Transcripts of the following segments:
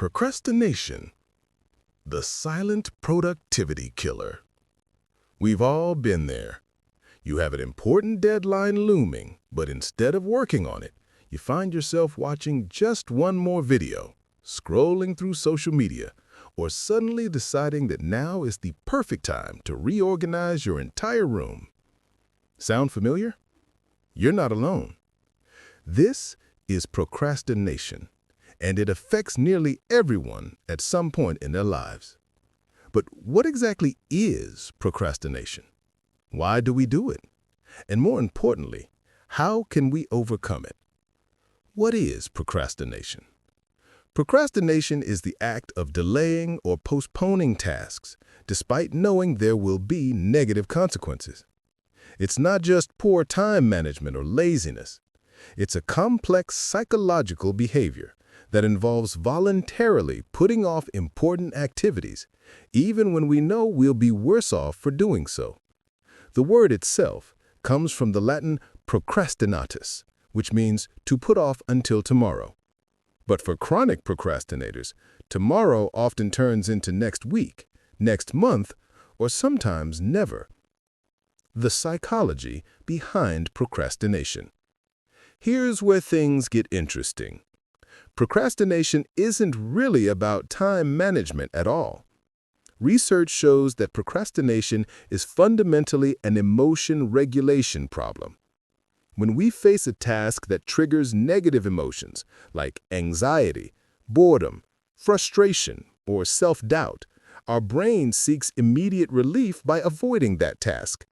Procrastination, the silent productivity killer. We've all been there. You have an important deadline looming, but instead of working on it, you find yourself watching just one more video, scrolling through social media, or suddenly deciding that now is the perfect time to reorganize your entire room. Sound familiar? You're not alone. This is procrastination, and it affects nearly everyone at some point in their lives. But what exactly is procrastination? Why do we do it? And more importantly, how can we overcome it? What is procrastination? Procrastination is the act of delaying or postponing tasks, despite knowing there will be negative consequences. It's not just poor time management or laziness. It's a complex psychological behavior that involves voluntarily putting off important activities, even when we know we'll be worse off for doing so. The word itself comes from the Latin procrastinatus, which means to put off until tomorrow. But for chronic procrastinators, tomorrow often turns into next week, next month, or sometimes never. The psychology behind procrastination. Here's where things get interesting. Procrastination isn't really about time management at all. Research shows that procrastination is fundamentally an emotion regulation problem. When we face a task that triggers negative emotions like anxiety, boredom, frustration, or self-doubt, our brain seeks immediate relief by avoiding that task.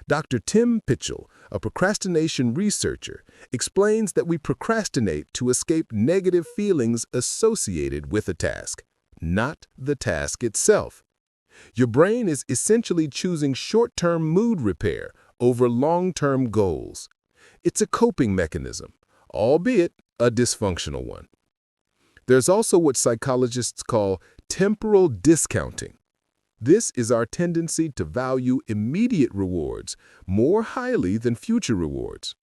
Dr. Tim Pitchell, a procrastination researcher, explains that we procrastinate to escape negative feelings associated with a task, not the task itself. Your brain is essentially choosing short-term mood repair over long-term goals. It's a coping mechanism, albeit a dysfunctional one. There's also what psychologists call temporal discounting. This is our tendency to value immediate rewards more highly than future rewards.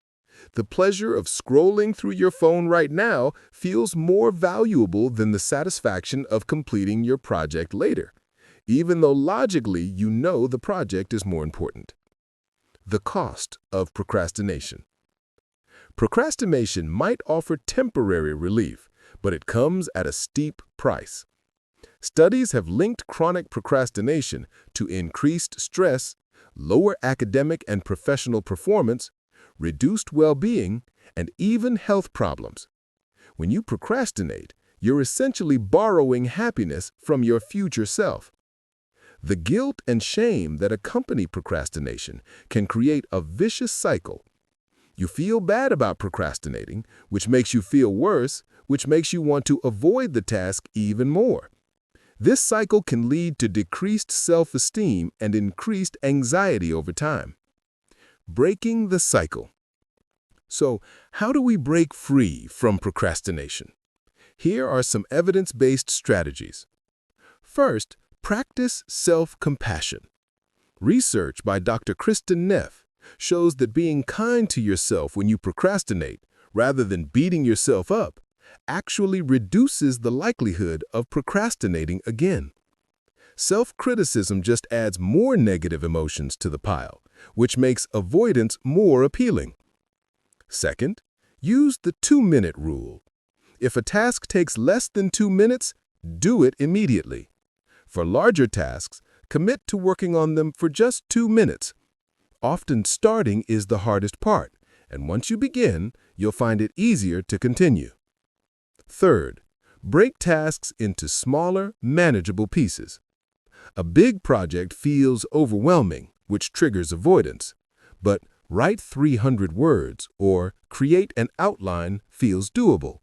The pleasure of scrolling through your phone right now feels more valuable than the satisfaction of completing your project later, even though logically you know the project is more important. The cost of procrastination. Procrastination might offer temporary relief, but it comes at a steep price. Studies have linked chronic procrastination to increased stress, lower academic and professional performance, reduced well-being, and even health problems. When you procrastinate, you're essentially borrowing happiness from your future self. The guilt and shame that accompany procrastination can create a vicious cycle. You feel bad about procrastinating, which makes you feel worse, which makes you want to avoid the task even more. This cycle can lead to decreased self-esteem and increased anxiety over time. Breaking the cycle. So, how do we break free from procrastination? Here are some evidence-based strategies. First, practice self-compassion. Research by Dr. Kristen Neff shows that being kind to yourself when you procrastinate, rather than beating yourself up, actually reduces the likelihood of procrastinating again. Self-criticism just adds more negative emotions to the pile, which makes avoidance more appealing. Second, use the 2-minute rule. If a task takes less than 2 minutes, do it immediately. For larger tasks, commit to working on them for just 2 minutes. Often starting is the hardest part, and once you begin, you'll find it easier to continue. Third, break tasks into smaller, manageable pieces. A big project feels overwhelming, which triggers avoidance, but write 300 words or create an outline feels doable.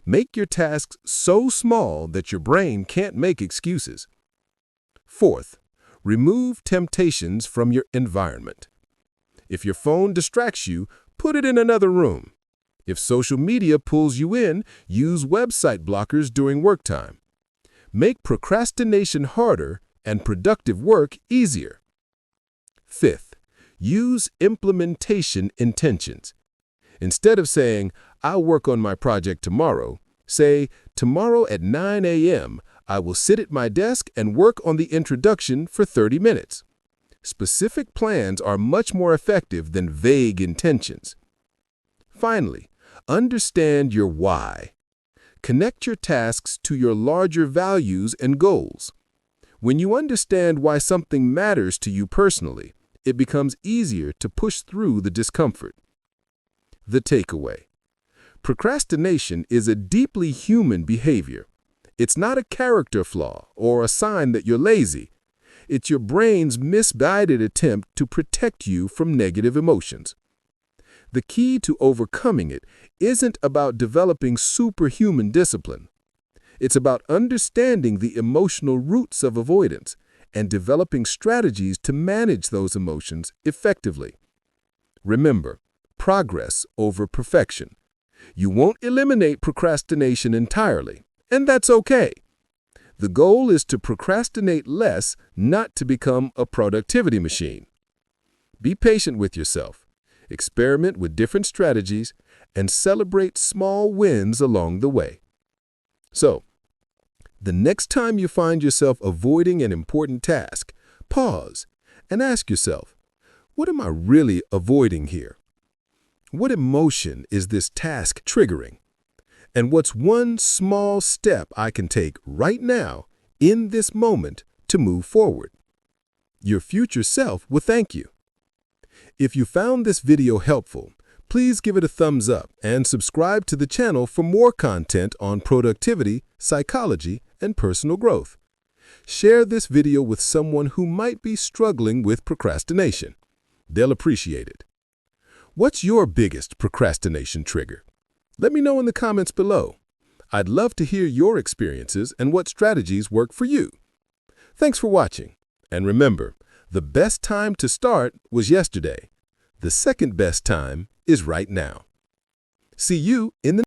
Make your tasks so small that your brain can't make excuses. Fourth, remove temptations from your environment. If your phone distracts you, put it in another room. If social media pulls you in, use website blockers during work time. Make procrastination harder and productive work easier. Fifth, use implementation intentions. Instead of saying, "I'll work on my project tomorrow," Say, tomorrow at 9 a.m., I will sit at my desk and work on the introduction for 30 minutes. Specific plans are much more effective than vague intentions. Finally, understand your why. Connect your tasks to your larger values and goals. When you understand why something matters to you personally, it becomes easier to push through the discomfort. The takeaway: procrastination is a deeply human behavior. It's not a character flaw or a sign that you're lazy. It's your brain's misguided attempt to protect you from negative emotions. The key to overcoming it isn't about developing superhuman discipline. It's about understanding the emotional roots of avoidance and developing strategies to manage those emotions effectively. Remember, progress over perfection. You won't eliminate procrastination entirely, and that's okay. The goal is to procrastinate less, not to become a productivity machine. Be patient with yourself, experiment with different strategies, and celebrate small wins along the way. So, the next time you find yourself avoiding an important task, pause and ask yourself, what am I really avoiding here? What emotion is this task triggering? And what's one small step I can take right now, in this moment, to move forward? Your future self will thank you. If you found this video helpful, please give it a thumbs up and subscribe to the channel for more content on productivity, psychology, and personal growth. Share this video with someone who might be struggling with procrastination. They'll appreciate it. What's your biggest procrastination trigger? Let me know in the comments below. I'd love to hear your experiences and what strategies work for you. Thanks for watching. And remember, the best time to start was yesterday. The second best time is right now. See you in the